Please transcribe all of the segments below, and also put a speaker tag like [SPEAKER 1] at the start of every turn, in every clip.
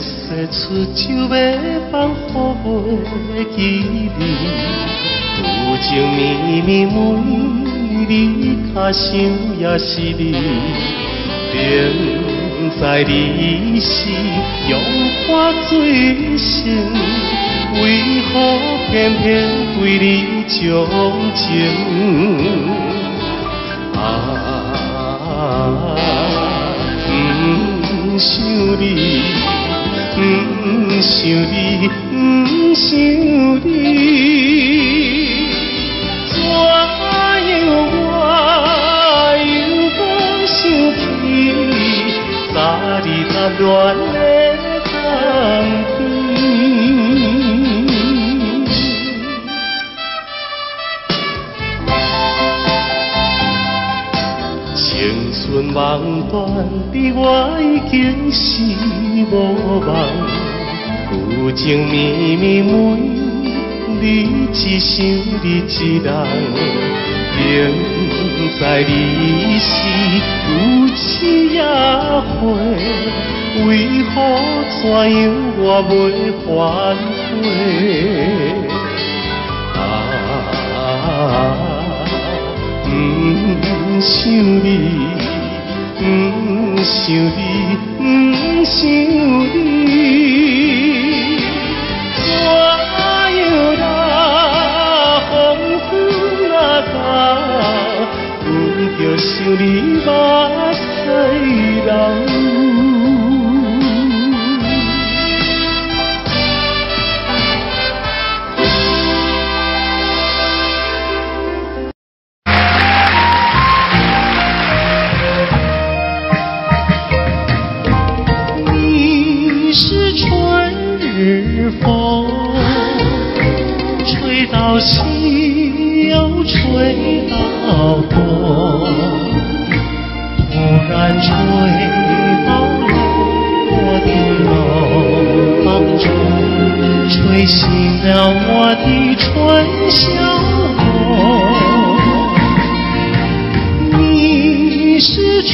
[SPEAKER 1] 说出酒要放予袂记你，有情绵绵每日脚想也是你，明知你是用我最深，为何偏偏对你钟情？不想你，不想你，不想你，怎样我又无想起，早日谈恋的当天。青春梦断，你我已经是无望。有情绵绵每日只想你一人，明知你是有痴也火，为何怎样我袂反悔？不想你，不想你，不想你，怎样啦？风雨啊到，不着想你目屎流。风吹到西又吹到东，突然吹到了我的楼房中，吹醒了我的春晓梦。你是春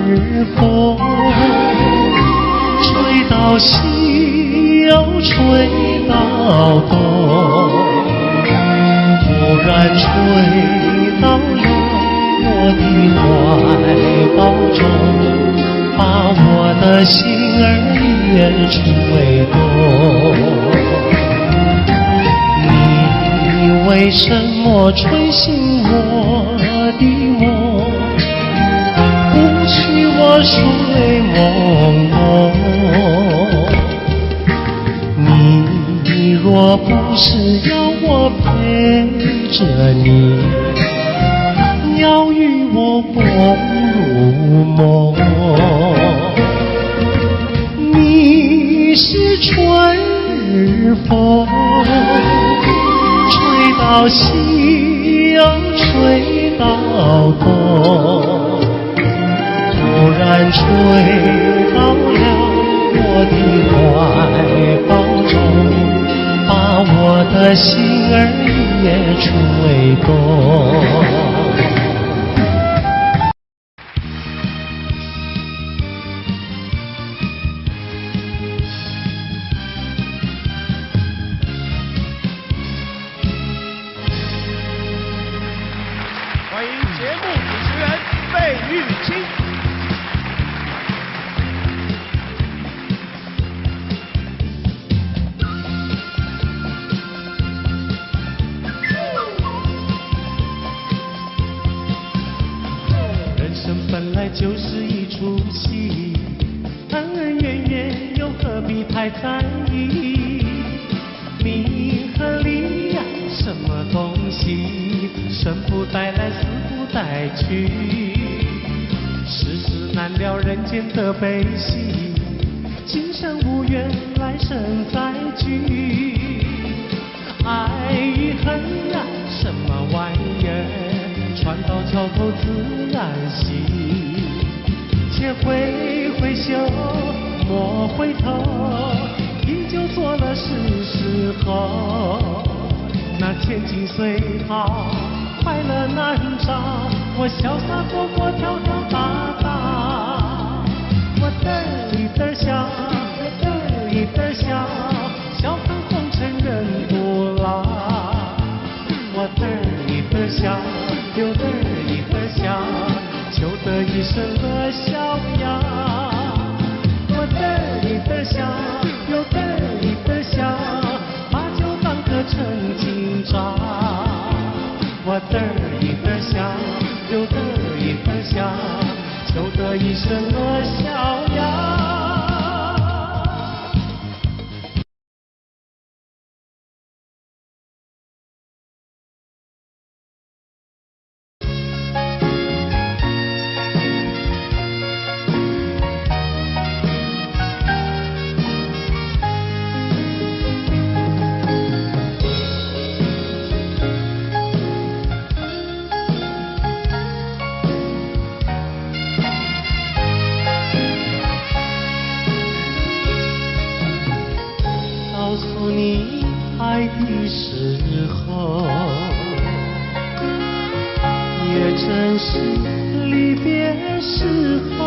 [SPEAKER 1] 日风，吹到西又吹到东，突然吹到了我的怀抱中，把我的心儿也吹动。你为什么吹醒我的梦，不许我睡朦胧？你若不是要我陪着你，要与我共入梦，你是春日风，吹到西又吹到东，突然吹到了我的怀抱中，把我的心儿也吹动。
[SPEAKER 2] 欢迎节目主持人费玉清。
[SPEAKER 1] 人生本来就是一出戏，恩恩怨怨又何必太在意？名和利呀，什么东西？生不带来，死不带去。世事难料，人间的悲喜，今生无缘，来生再聚。爱与恨呀，什么玩意儿？船到桥头自然行，且挥挥袖，莫回头，依旧做了是后。那千金虽好，快乐难找，我潇洒活泼，跳跳打打，我嘚里嘚笑，的笑，笑看红尘人不老。我得意的笑，又得意的笑，求得一生的逍遥。我得意的笑，又得意的笑，把酒当歌成今朝。我得意的笑，又得意的笑，求得一生的逍遥。告诉你爱的时候，也正是离别时候。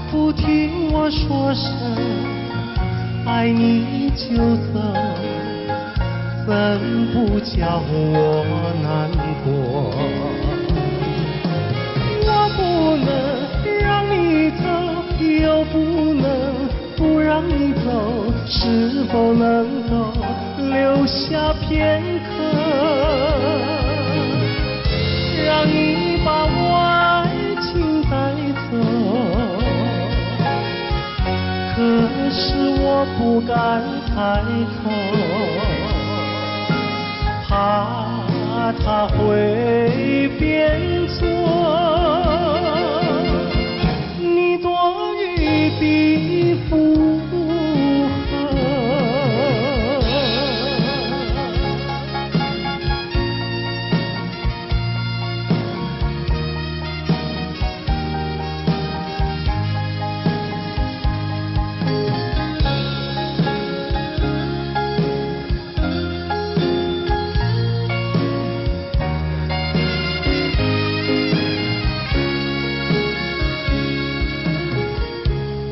[SPEAKER 1] 不听我说声爱你就走，怎不叫我难过？我不能让你走，又不能不让你走，是否能够留下片刻，让你把我爱情带走？可是我不敢抬头，怕它会变作你多余的负荷。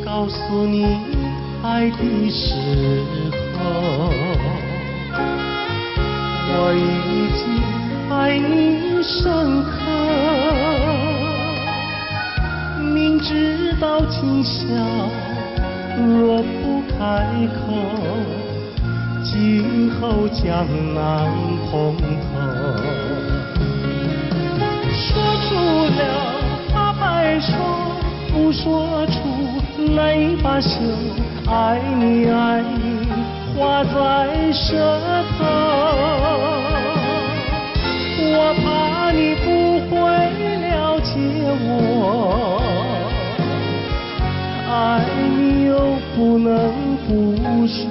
[SPEAKER 1] 告诉你爱的时候，我已经爱你深刻。明知道今宵若不开口，今后将难碰头。说出了怕白说，不说出难以罢休，爱你爱你画在舌头。我怕你不会了解我，爱你又不能不说，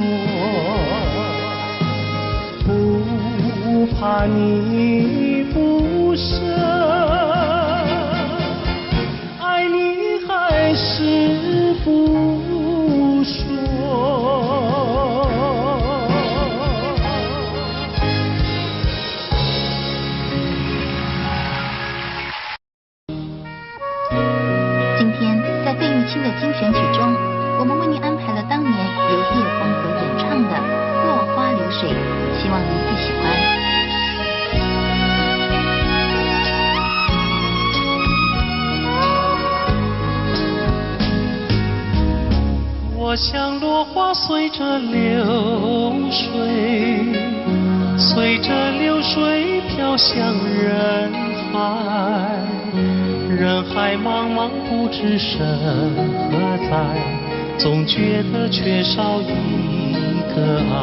[SPEAKER 1] 不怕你不舍，爱你还是不说。
[SPEAKER 3] 今天在费玉清的精选曲中，我们为您安排了当年由叶枫所演唱的《落花流水》，希望您会喜欢。
[SPEAKER 1] 我像落花随着流水，随着流水飘向人海，人海茫茫不知身何在，总觉得缺少一个爱。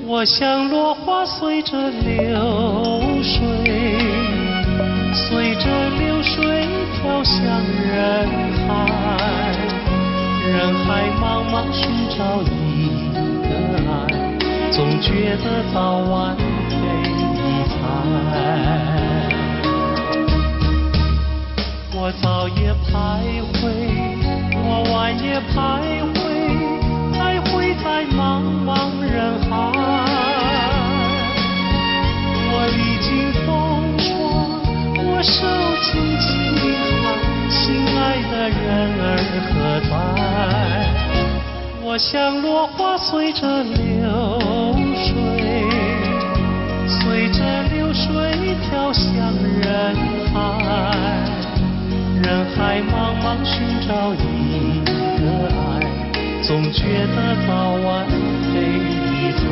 [SPEAKER 1] 我像落花随着流水，随着流水飘向人海，人海茫茫寻找一个爱，总觉得早晚非一猜。我早也徘徊，我晚也徘徊，来回在茫茫人海。我历经风霜，我受尽凄寒，心爱的人儿何在？我像落花随着流水，随着流水飘向人海，人海茫茫寻找一个爱，总觉得早晚非一猜。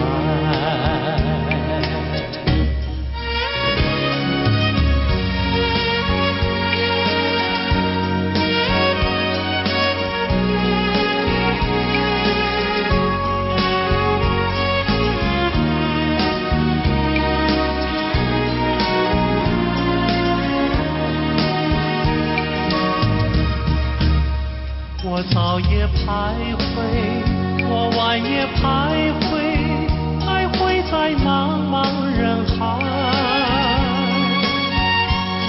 [SPEAKER 1] 我早也徘徊，我晚也徘徊，徘徊在茫茫人海。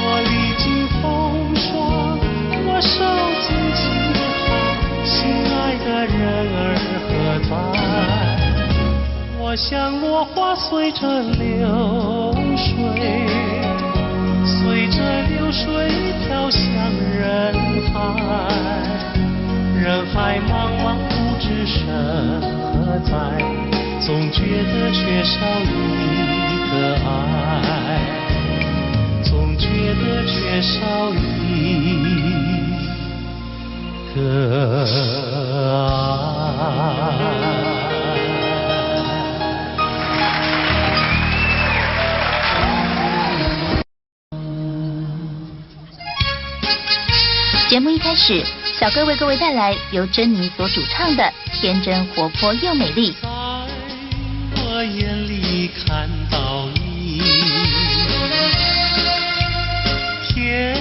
[SPEAKER 1] 我历经风霜，我受尽凄寒，心爱的人儿何在？我像落花随着流水，随着流水飘向人海。人海茫茫不知身何在，总觉得缺少一个爱，总觉得缺少一个爱。
[SPEAKER 3] 节目一开始，小哥为各位带来由珍妮所主唱的《天真活泼又美丽》。
[SPEAKER 1] 在我眼里看到你，天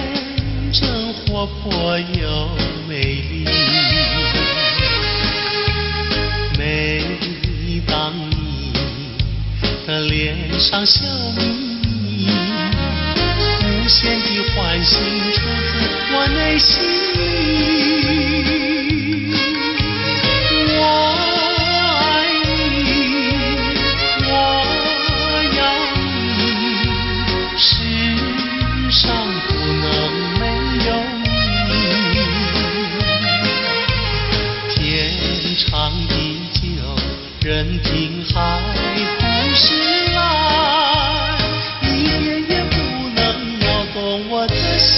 [SPEAKER 1] 真活泼又美丽。每当你的脸上笑眯，无限的欢喜出自我内心里。我爱你，我要你，世上不能没有你。天长地久，任凭海枯石烂，一点也不能摇动我的心。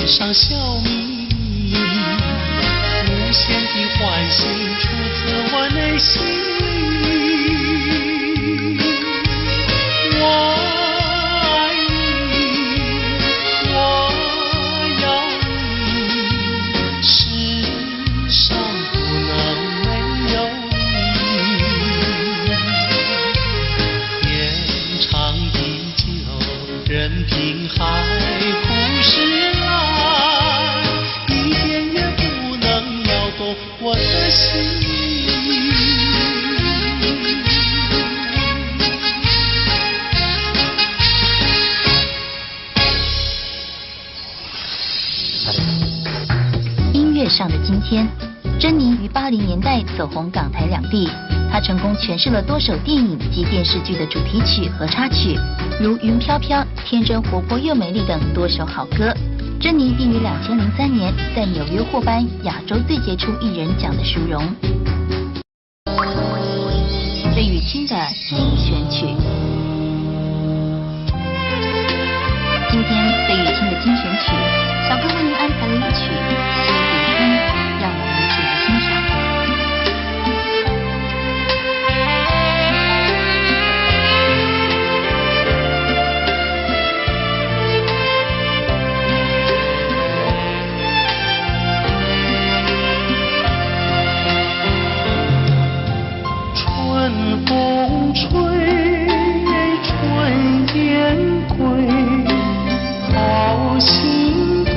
[SPEAKER 1] 上笑眯，无限的欢喜出自我内心里。我爱你，我要你，世上不能没有你。天长地久，任凭海枯石烂。我的心。
[SPEAKER 3] 音乐上的今天，珍妮于80年代走红港台两地，她成功诠释了多首电影及电视剧的主题曲和插曲，如《云飘飘》《天真活泼又美丽》等多首好歌。珍妮并于2003年在纽约获颁亚洲最杰出艺人奖的殊荣。费玉清的精选曲，今天费玉清的精选曲，小哥为您安排了一曲《西湖春》，让我们一起来欣赏。
[SPEAKER 1] 春风吹，春燕归，好心多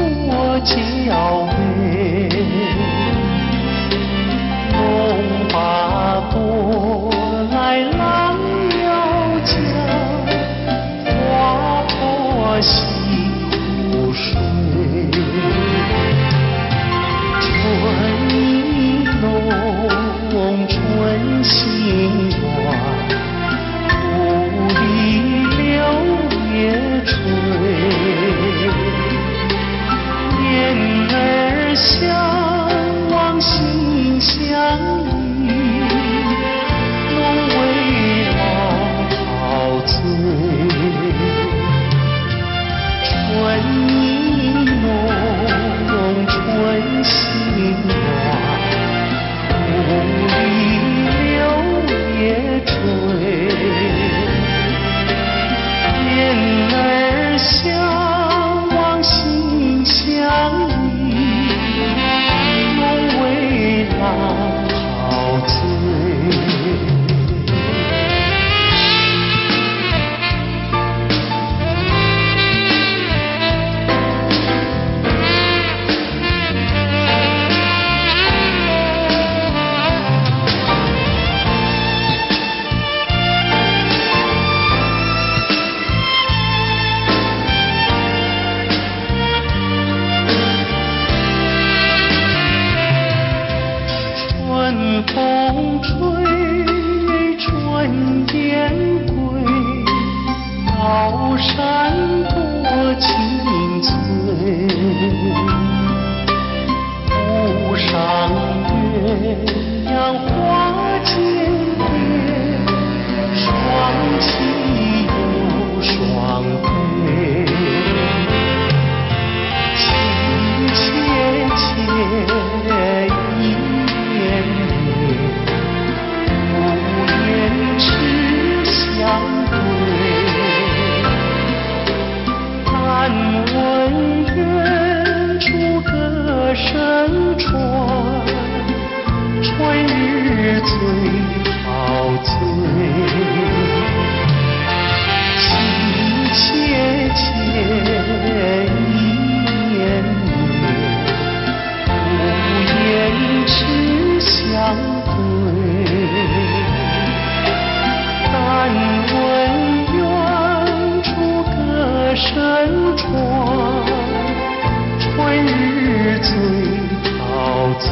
[SPEAKER 1] 子。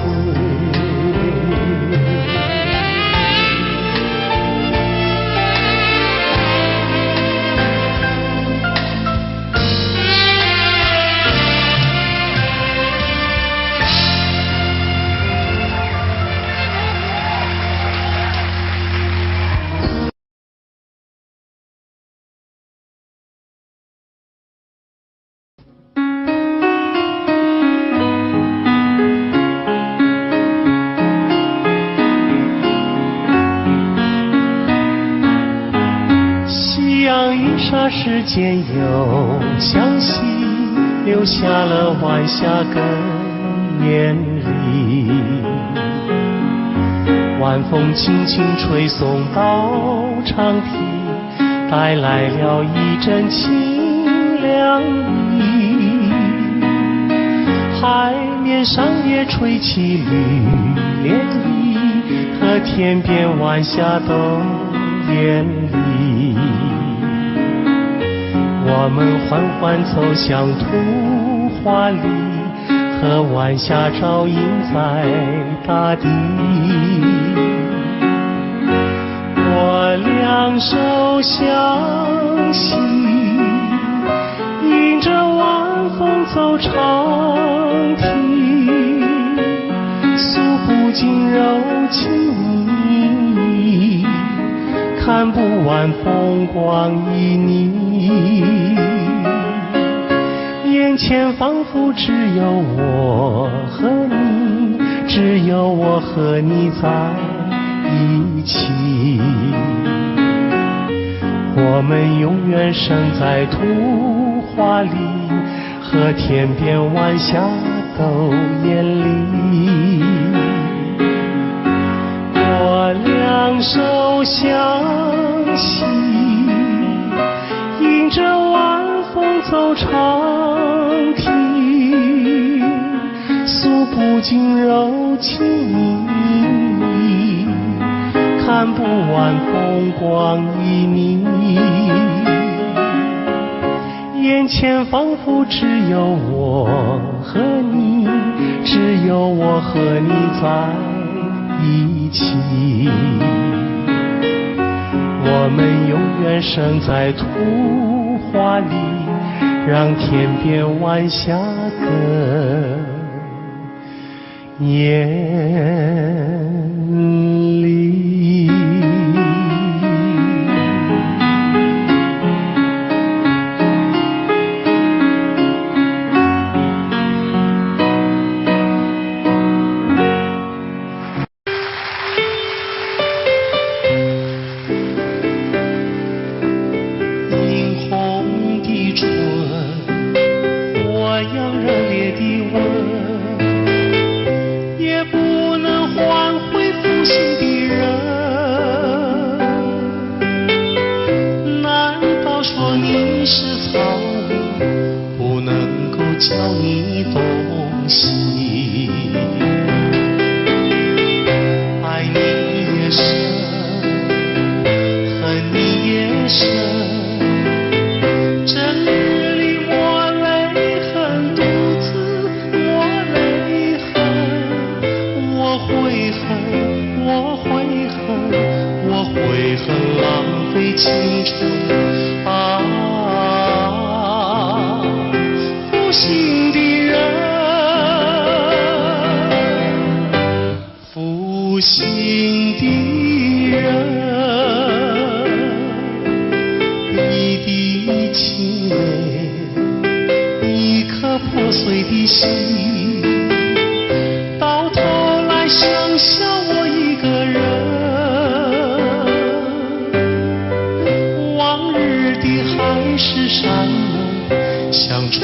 [SPEAKER 1] 霎时间又向西，留下了晚霞更艳丽。晚风轻轻吹送到长堤，带来了一阵清凉意。海面上也吹起绿涟漪，和天边晚霞都艳丽。我们缓缓走向图画里，和晚霞照映在大地。我两手相携，迎着晚风走长堤，诉不尽柔情蜜意，看不完风光旖旎。眼前仿佛只有我和你，只有我和你在一起。我们永远生在图画里，和天边晚霞都艳丽。我两手相携，迎着晚风走长堤，诉不尽柔情蜜意，看不完风光旖旎。眼前仿佛只有我和你，只有我和你在一起。我们永远生在图画里，让天边晚霞更艳丽。教你东西，爱你也深，恨你也深。这日里我泪痕，独自我泪痕，我悔恨，我悔恨，我悔恨浪费青春啊！负心的人，负心的人，一滴清泪，一颗破碎的心，到头来剩下我一个人。往日的海誓山盟，像春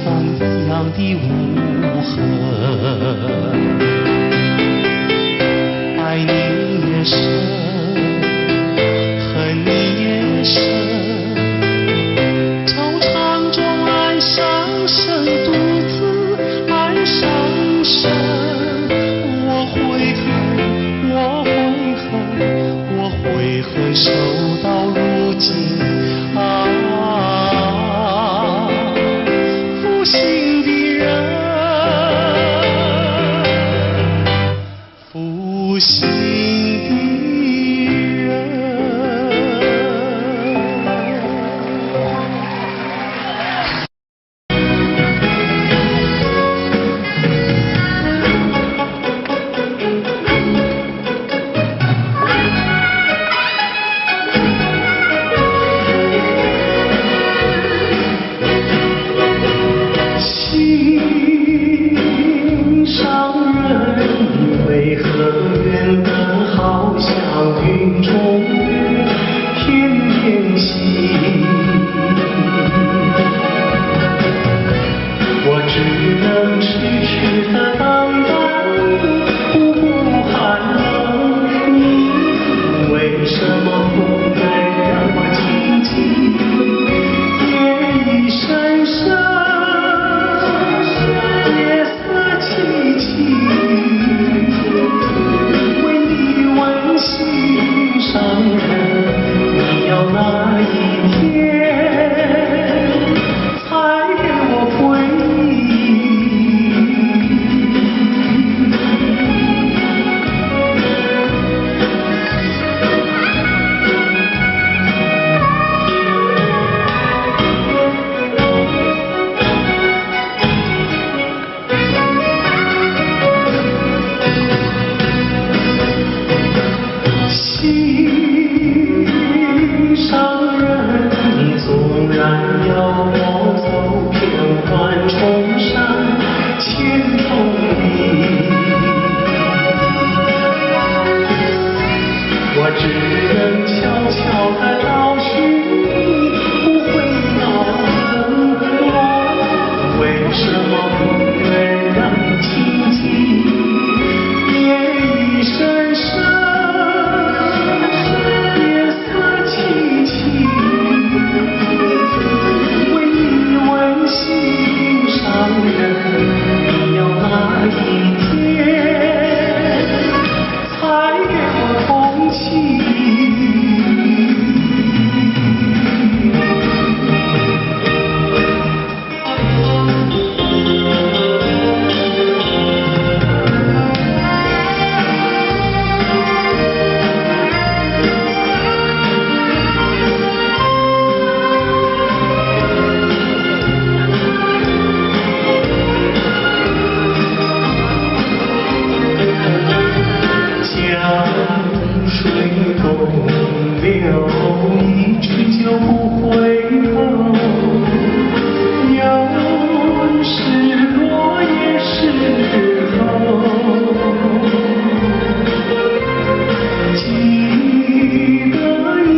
[SPEAKER 1] 风一样的无痕。爱你也深，恨你也深，惆怅中暗伤神，独自暗心的人。心上人为何远得好像云中月，翩翩行？我只能痴痴地等待，不顾寒冷。你为什么不再让我亲近？夜已深深。你要哪一天才给我回我只能悄悄地找寻你，不会恼恨我。为什么不愿让你亲近？夜已深深，夜色凄凄，为你温馨上人，你要哪一天才给我同情？水东流，一去就不回头。有时落叶时候，记得你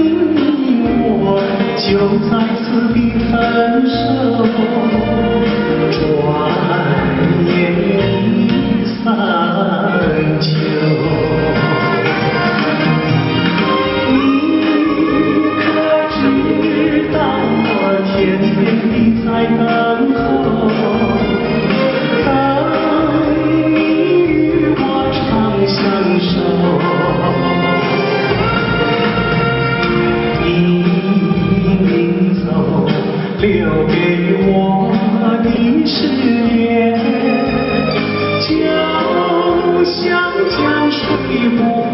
[SPEAKER 1] 我就在此地分手，转眼已散秋。天天地在等候，等你与我长相守。你临走，留给我的誓言，就像江水不回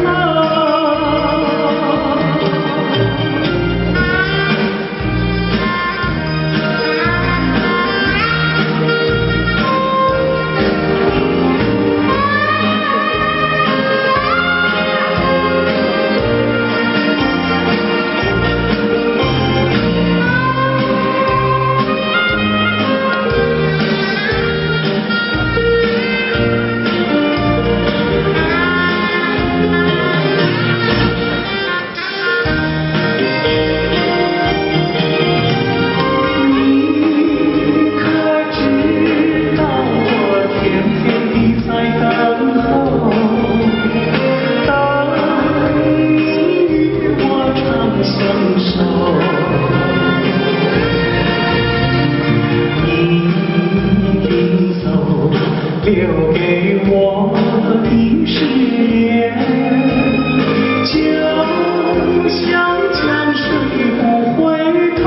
[SPEAKER 1] 头。留给我的誓言，就像江水不回头。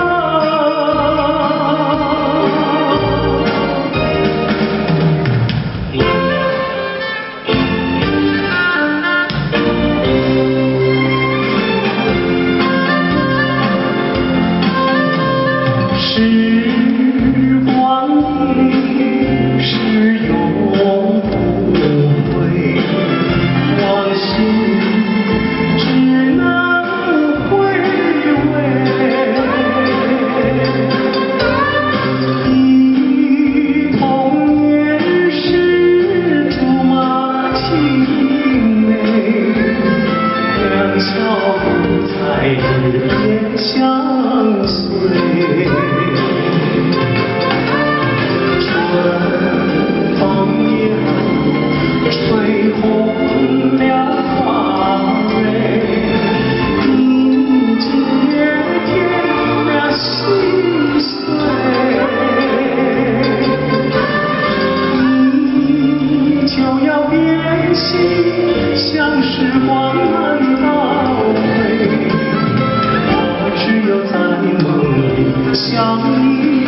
[SPEAKER 1] 心，像时光难倒回。我只有在梦里相依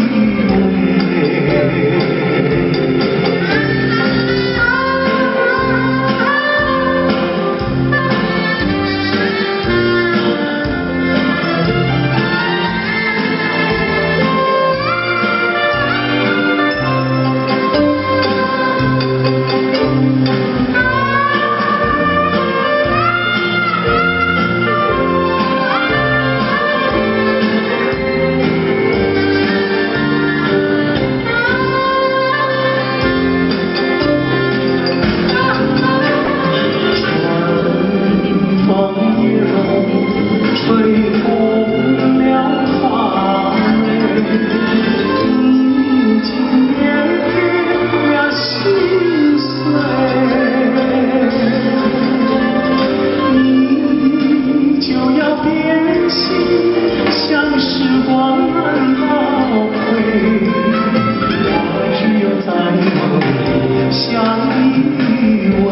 [SPEAKER 1] 偎。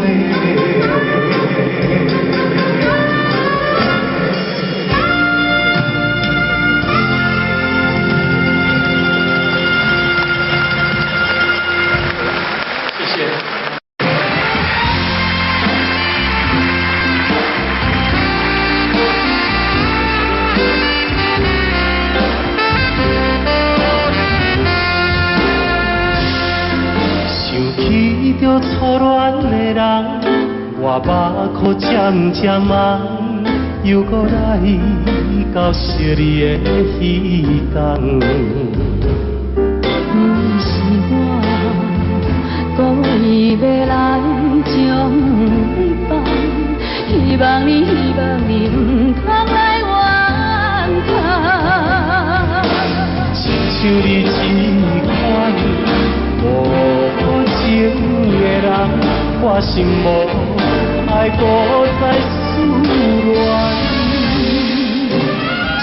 [SPEAKER 1] 着初恋的人，我目眶渐渐红，又搁来到昔日的彼天。
[SPEAKER 4] 不是我故意要来将你放，希望你唔通来怨叹。
[SPEAKER 1] 亲像你这款无情的人，我心无爱搁再思恋。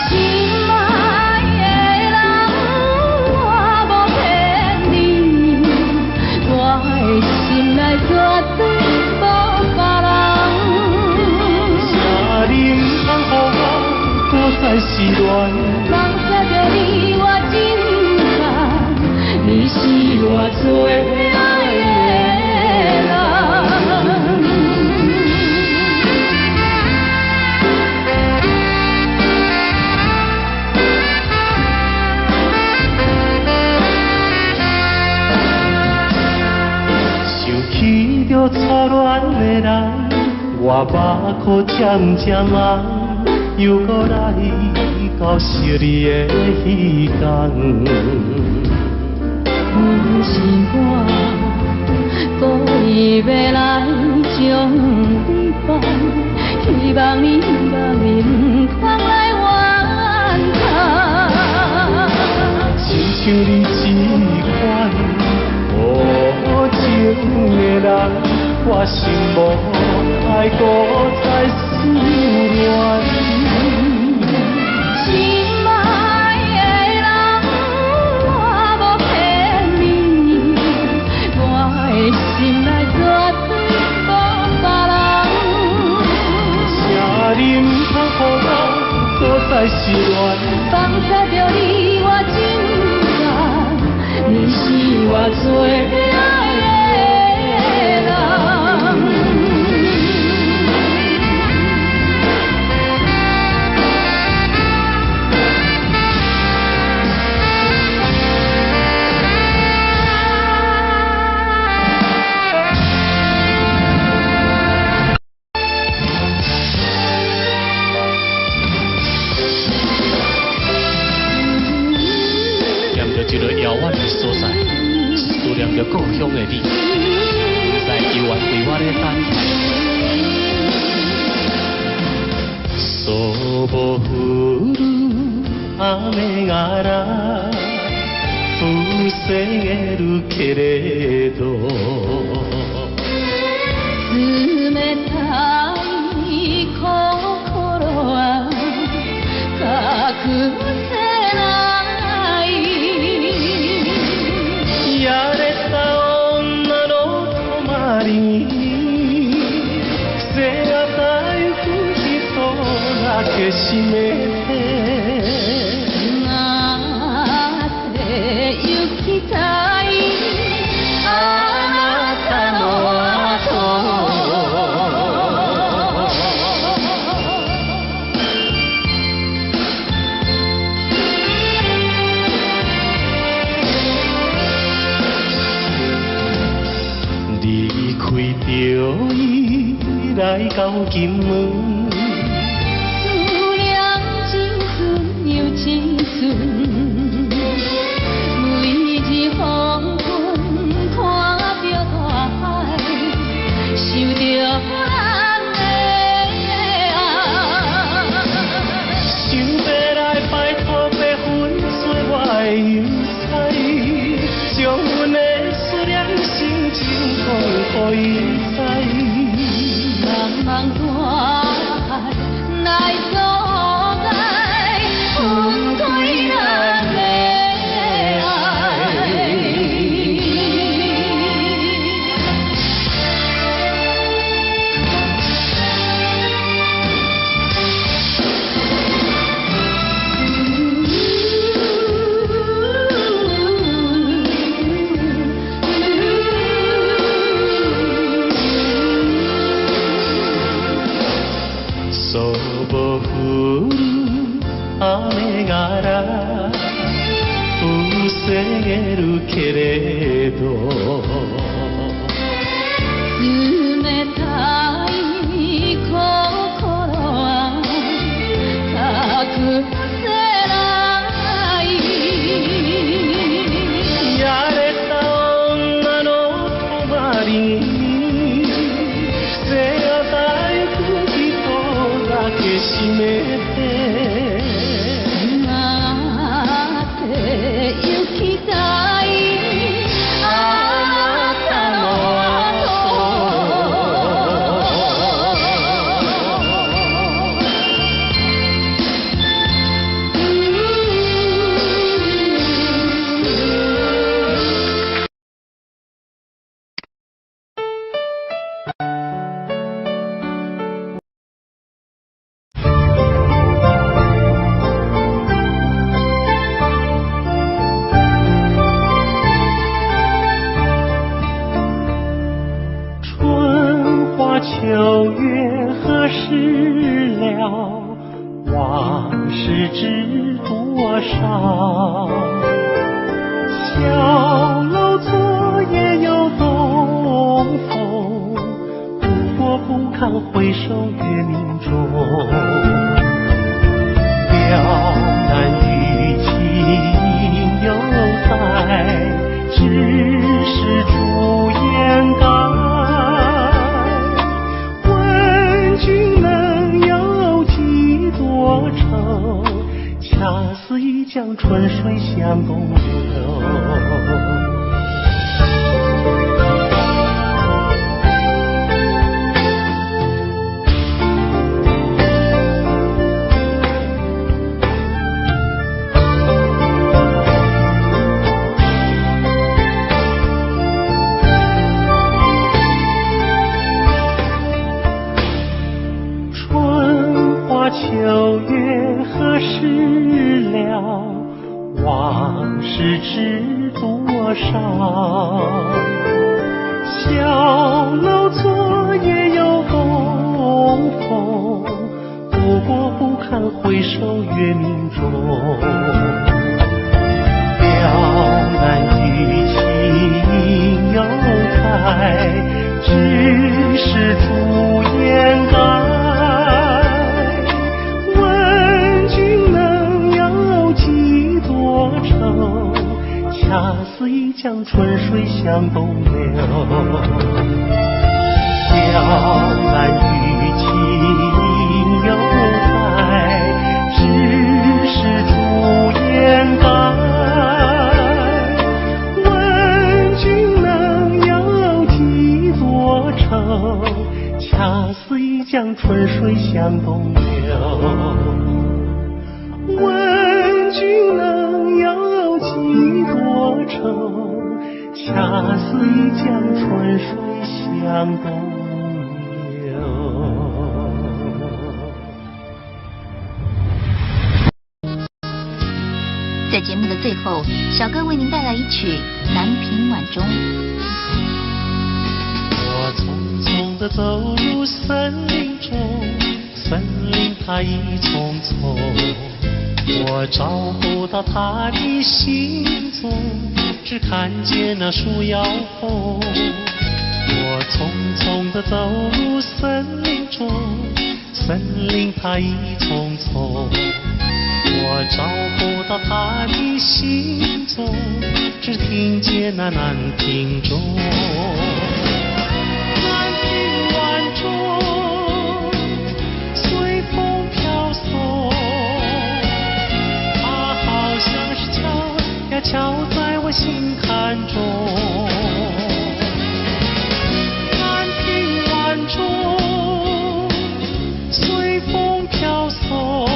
[SPEAKER 4] 心爱的人，我无骗你，我的心内绝对无别人。
[SPEAKER 1] 请你唔通予我搁再失恋。
[SPEAKER 4] 放下着你我真感，你是我最爱的人。
[SPEAKER 1] 想起着初恋的人，我目眶渐渐红，又搁来到昔日的彼天。
[SPEAKER 4] 不是我故意要来将你放，希望你唔通来怨叹。
[SPEAKER 1] 亲像你这款无情的人，我心无爱搁再思恋。
[SPEAKER 4] 心爱的人，我无骗你，我的心内绝对无别人。
[SPEAKER 1] 请你唔通予我搁再失恋。
[SPEAKER 4] 放下着你我真感，你是我最爱的人。
[SPEAKER 1] 一个遥远的所在，思念着故乡的你，不知犹原为我咧等待。そぼ降る雨がら防げるけれど、
[SPEAKER 4] 冷たい心は隠せない。
[SPEAKER 1] やれた女の泊まりに个是要离开着伊来到金门。可以知，茫茫大海来阻碍，分开咱的爱。雨が防げるけれど冷たい心は隠せないやれた女の泊りに背がたゆく人だけ閉めて行きたいあなた秋月何时了？往事知多少？小楼昨夜又东风，不过不堪回首月明中。了难于情犹在，只是朱颜改。君能有几多愁？恰似一江春水向东流。秋月何时了？往事知多少？小楼昨夜又东风，不过不堪回首月明中。了难于情犹在，只是朱颜改。恰似一江春水向东流，了难于情犹在，只是朱颜改。问君能有几多愁？恰似一江春水向东流。问君能有几多愁？恰似一江春水向东流。
[SPEAKER 3] 后，小哥为您带来一曲《南屏晚钟》。
[SPEAKER 1] 我匆匆地走入森林中，森林它一丛丛，我找不到它的行踪，只看见那树摇红。我匆匆地走入森林中，森林它一丛丛，我找不到它的行踪，只听见那南屏钟。南屏晚钟随风飘送，它好像是敲呀敲在我心坎中。南屏晚钟随风飘送，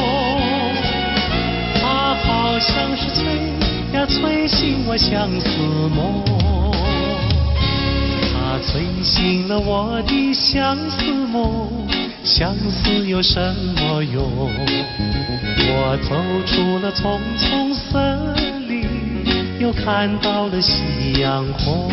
[SPEAKER 1] 它好像是催呀催醒我相思梦，它催醒了我的相思梦，相思有什么用？我走出了丛丛森林，又看到了夕阳红。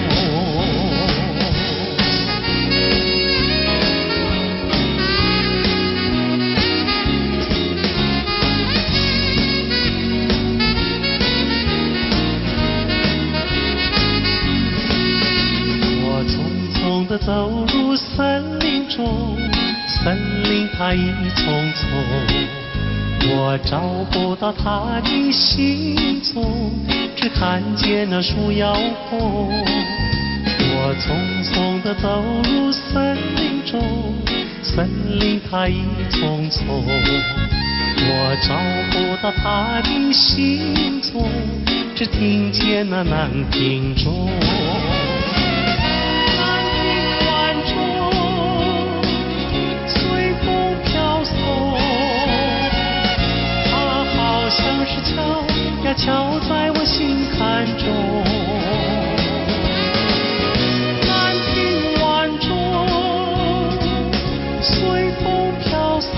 [SPEAKER 1] 我匆匆地走入森林中，森林它一丛丛，我找不到它的行踪，只看见那树摇红。我匆匆地走入森林中，森林它一丛丛，我找不到它的行踪，只听见那南屏钟。南屏晚钟随风飘送，它好像是敲呀敲在我心坎中。南屏晚钟随风飘送，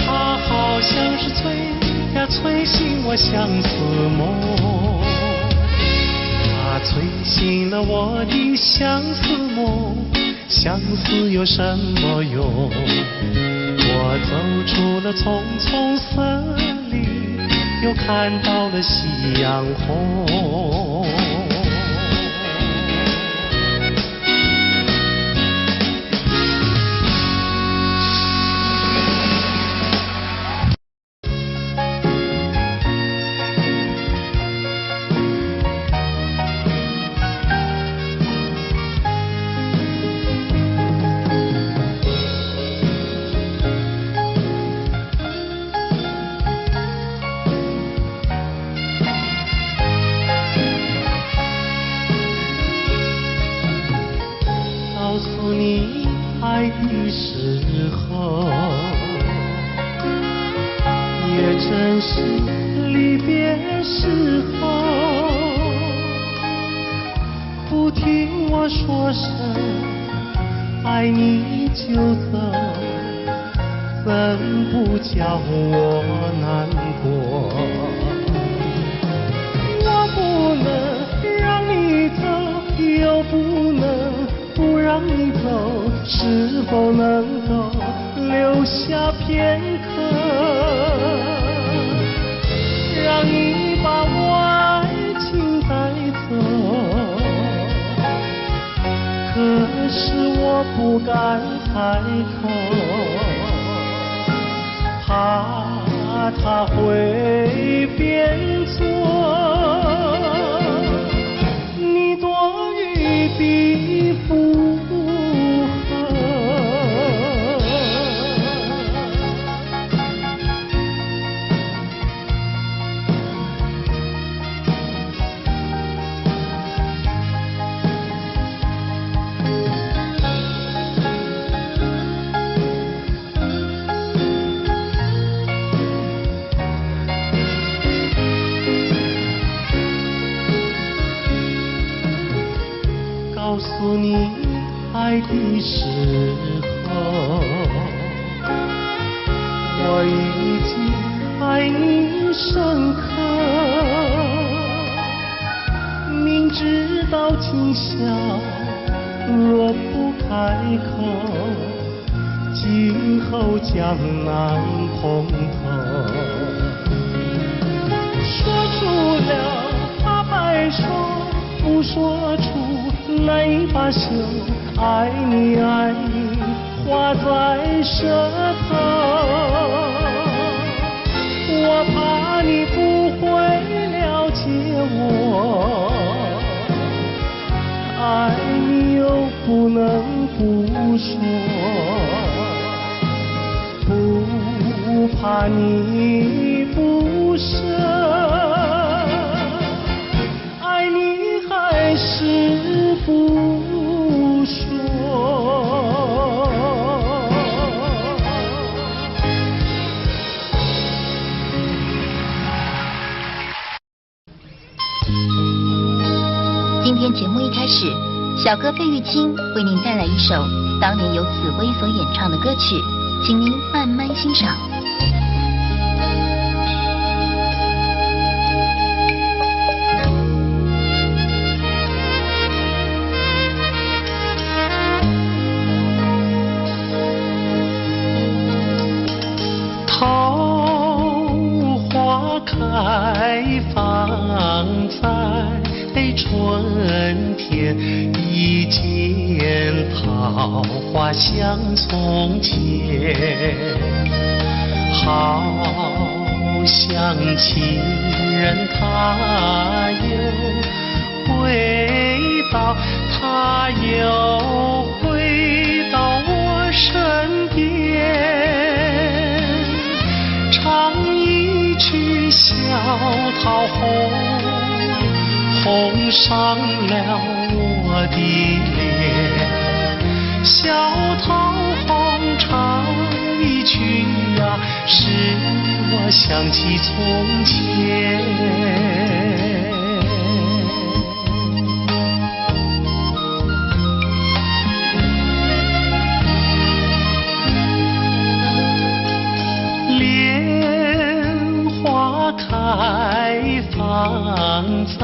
[SPEAKER 1] 它好像是催呀催醒我相思梦，它催醒了我的相思梦，相思有什么用？我走出了丛丛森林，又看到了夕阳红。告诉你爱的时候，也正是离别时候。不听我说声爱你就走，怎不叫我难过？我不能让你走，又不能不让你走，是否能够留下片刻，让你把我爱情带走？可是我不敢开口，怕他会变作你多余的附和。告诉你爱的时候，我已经爱你深刻，明知道今宵若不开口，今后将难碰头。说出了怕白首，不说出那一把袖，爱你爱你画在舌头，我怕你不会了解我，爱你又不能不说，不怕你不舍，爱你还是不说。
[SPEAKER 3] 今天节目一开始，小哥费玉清为您带来一首当年由紫薇所演唱的歌曲，请您慢慢欣赏。
[SPEAKER 1] 桃花开放在春天，一见桃花像从前，好像情人他又回到，他又回到我身边，唱一曲小桃红，红上了我的脸，小桃红唱一曲呀，使我想起从前。莲花开放在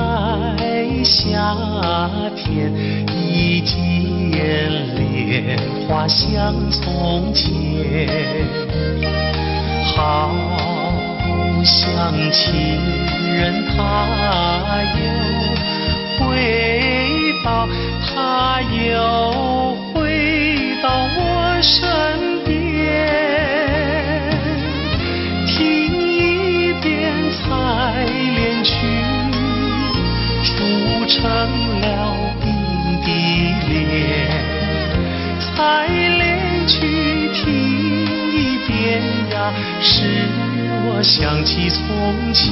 [SPEAKER 1] 夏天，一见莲花像从前，好像情人他又回到，他又回到我身边，听一遍采莲曲，铸成了冰的莲，采莲曲听一遍呀，使我想起从前。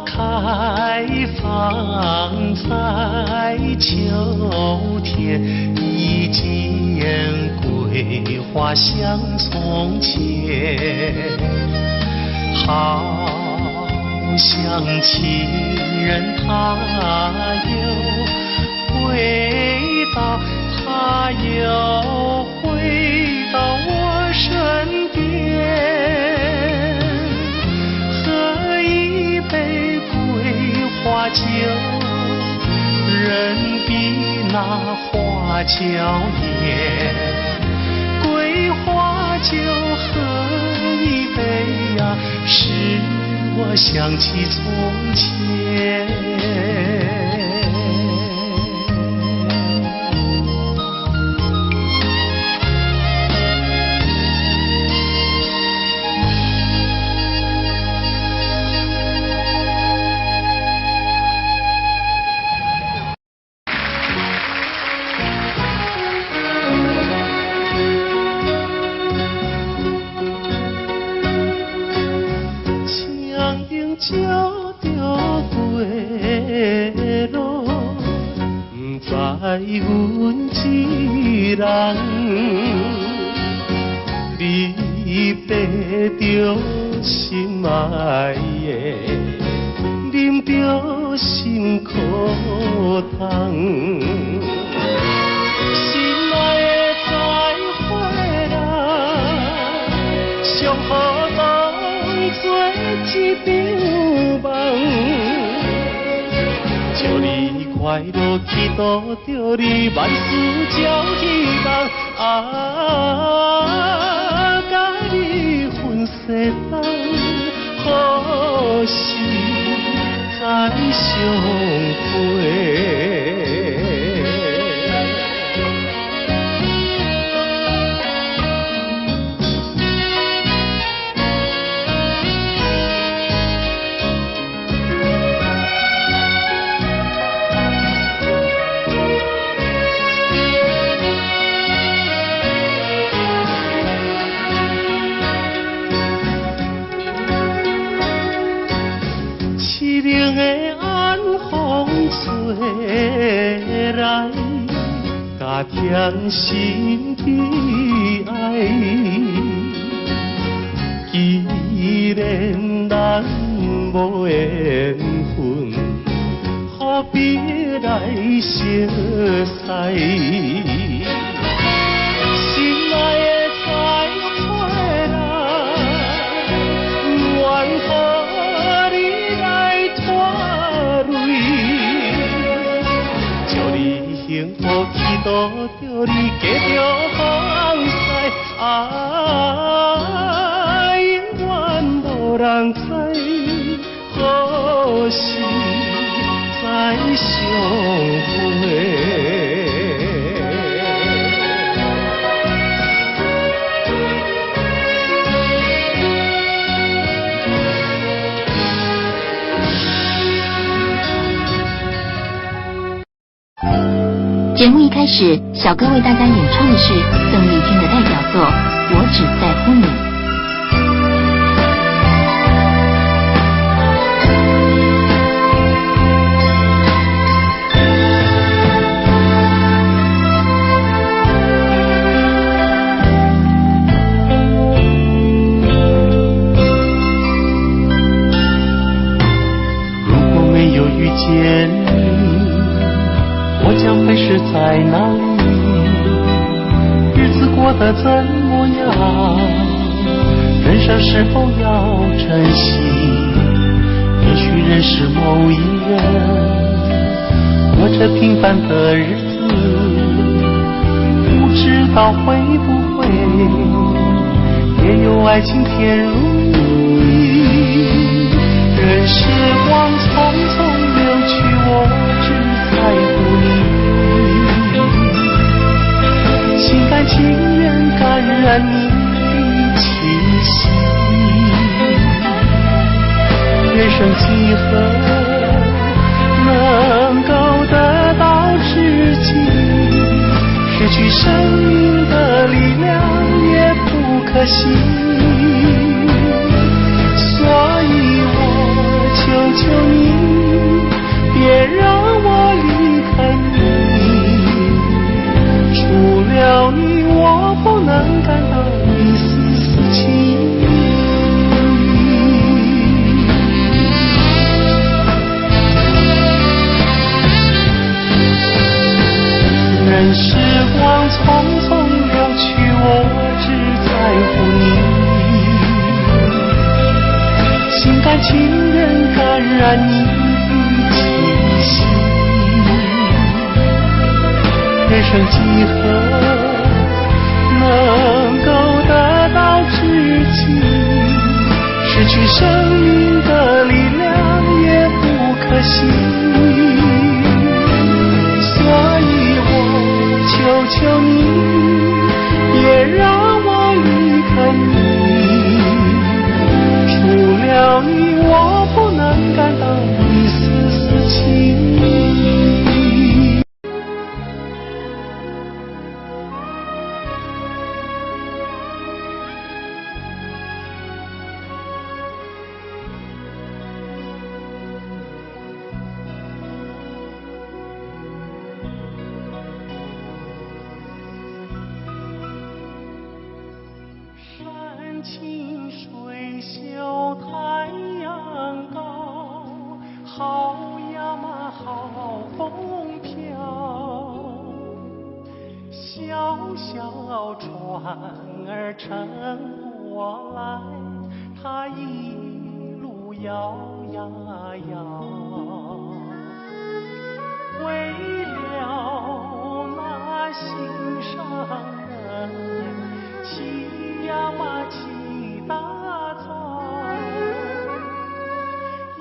[SPEAKER 1] 开放在秋天，一见桂花像从前，好像情人他又回到，他又回到我身边，喝一杯花酒，人比那花娇艳，桂花酒喝一杯呀，使我想起从前。阮一人，你爬着心爱的，啉着心苦汤。心爱的再会啦，上好当作一场梦。祝你快乐，祈祷着你万事照希望。甲你分世间，好事再相会。凄凉的晚风吹来，加添心悲哀。既然咱无缘分，何必来相识？心爱的再会啦，愿予你来拖累。祝你幸福，祈祷着你继续放肆。永远无人知，何时再相会？
[SPEAKER 3] 节目一开始，小哥为大家演唱的是邓丽君的代表作《我只在乎你》。
[SPEAKER 1] 如果没有遇见你，我将会是在哪里？日子过得怎么样？人生是否要珍惜？也许认识某一人，过着平凡的日子，不知道会不会也有爱情甜如蜜。任时光匆匆流去，我只在乎你，心甘情愿感染你的气息。人生几何能够得到知己？失去生命的力量也不可惜。所以我求求你，别让我离开你，除了你，我不能感到一丝丝情意。任时光匆匆流去，我只在乎你，心甘情愿感染你的气息。人生几何能够得到知己？失去生命的力量也不可惜。所以我求求你，别让我离开你，除了你，我不能感到一丝丝情意。清水秀太阳高，好呀嘛好风飘。小小船儿撑过来，它一路摇呀摇，为了那心上人，起呀嘛起大早，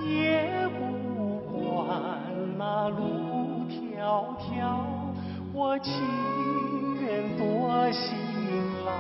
[SPEAKER 1] 也不管那路迢迢，我情愿多辛劳。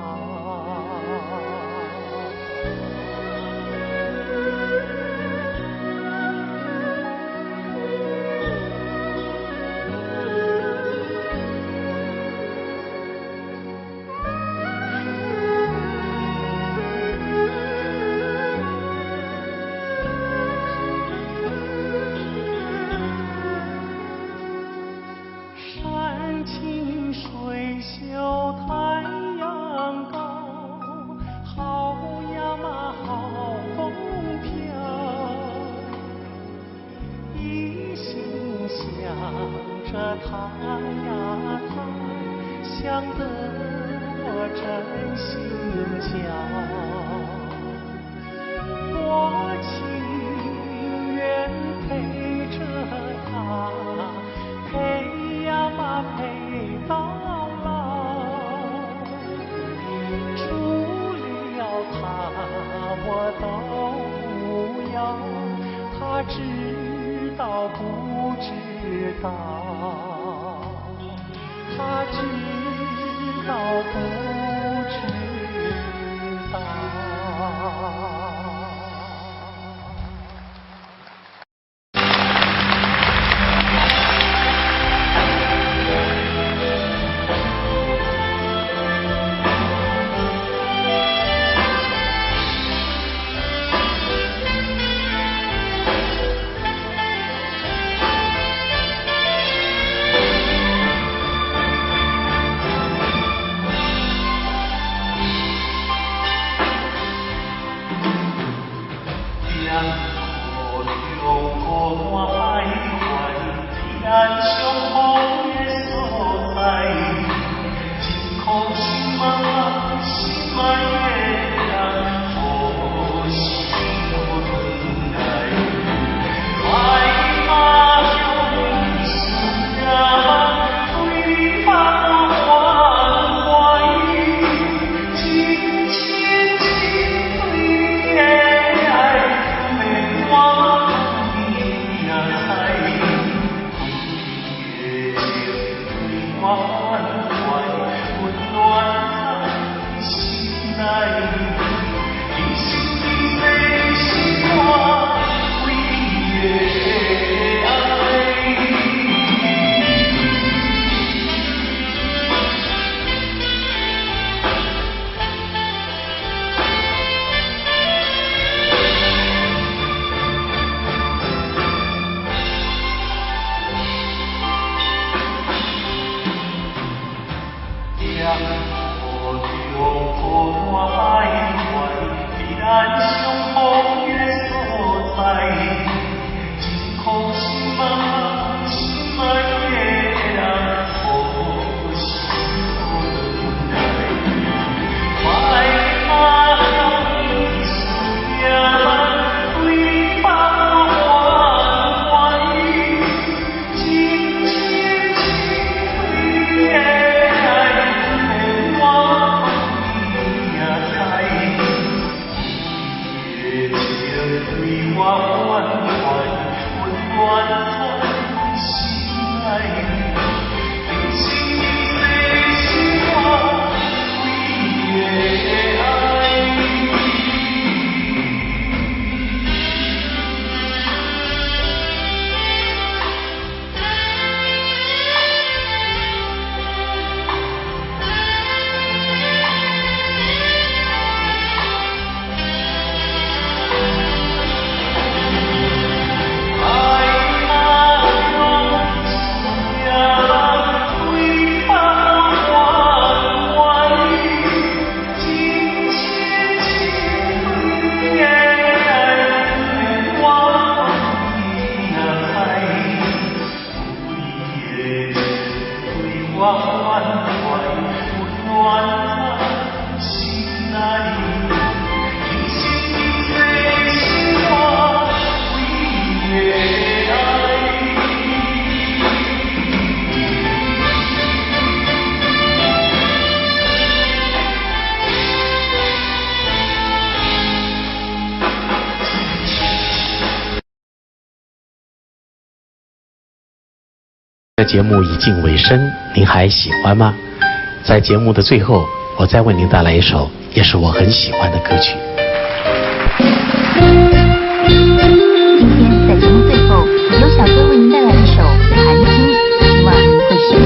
[SPEAKER 1] 山清水秀太阳高，好呀嘛好风飘，一心想着他呀他，想得我真心焦。我情愿陪着他，陪呀嘛陪到老，除了他我都不要，他知道不知道？他知道不知道？这节目已近尾声，您还喜欢吗？在节目的最后，我再为您带来一首也是我很喜欢的歌曲。
[SPEAKER 3] 今天在节目最后，由小哥为您带来一首《寒星》，希望您会喜欢。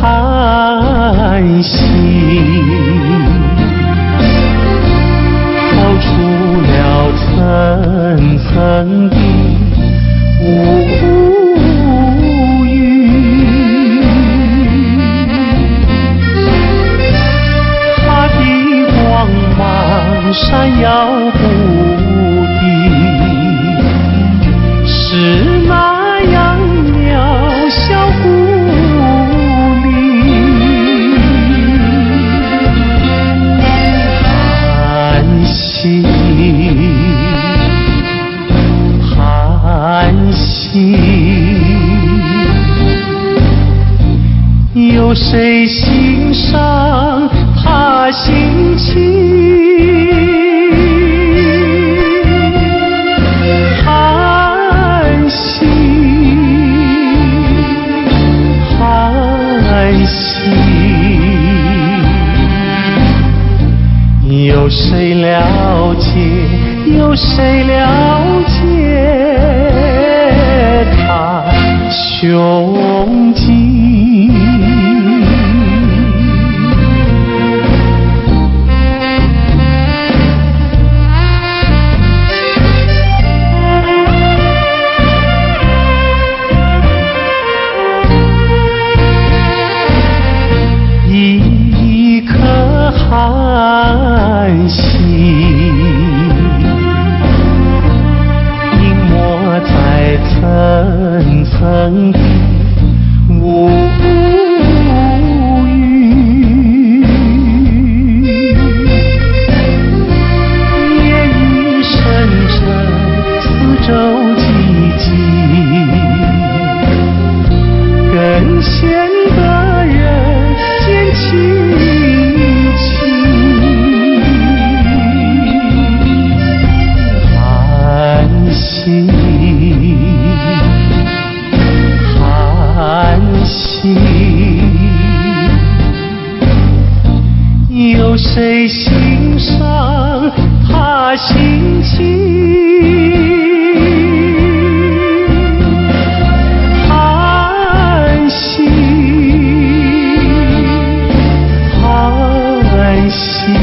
[SPEAKER 1] 寒星透出了层层的乌云，它的光芒闪耀不定，是那样渺小寒星，有谁欣赏他心情？寒星，寒星，有谁了解？有谁了解他胸襟？一颗寒星在层层的乌云，夜雨深沉，四周寂静，更显得人间凄清。寒星，寒星，有谁欣赏他心情？寒星，寒星，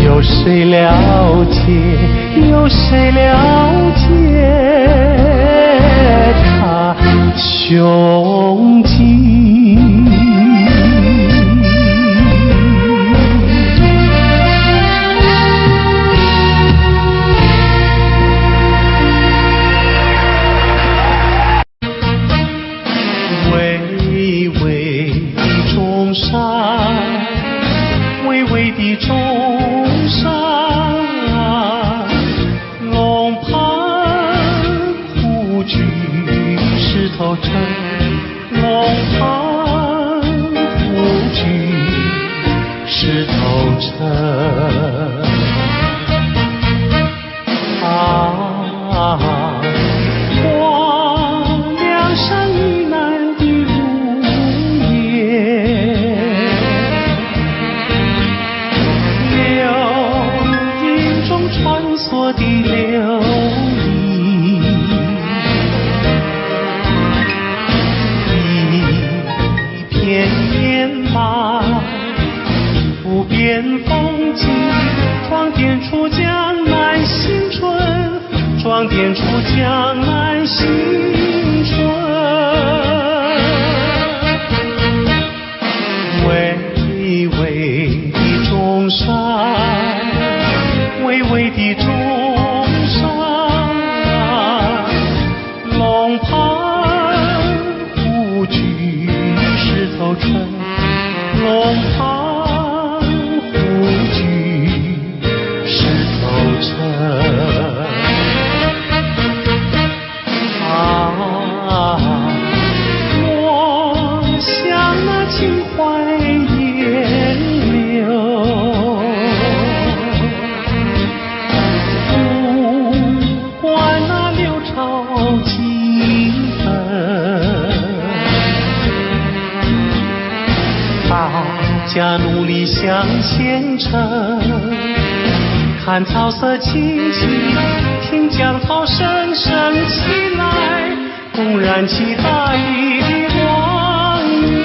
[SPEAKER 1] 有谁了解？有谁了解他胸襟？巍巍的中山，巍巍的中山，龙盘虎踞石头城，龙盘虎踞石头城。黄梁山以南的如烟，流萤中穿梭的流萤，一片天马不变风景，装点出江南新春，装点出江南新春。巍巍的中山，巍巍的中山，龙盘虎踞石头城，龙盘虎踞石头城。家努力向前程，看草色青青，听江涛声声起来，公燃起大地的光明。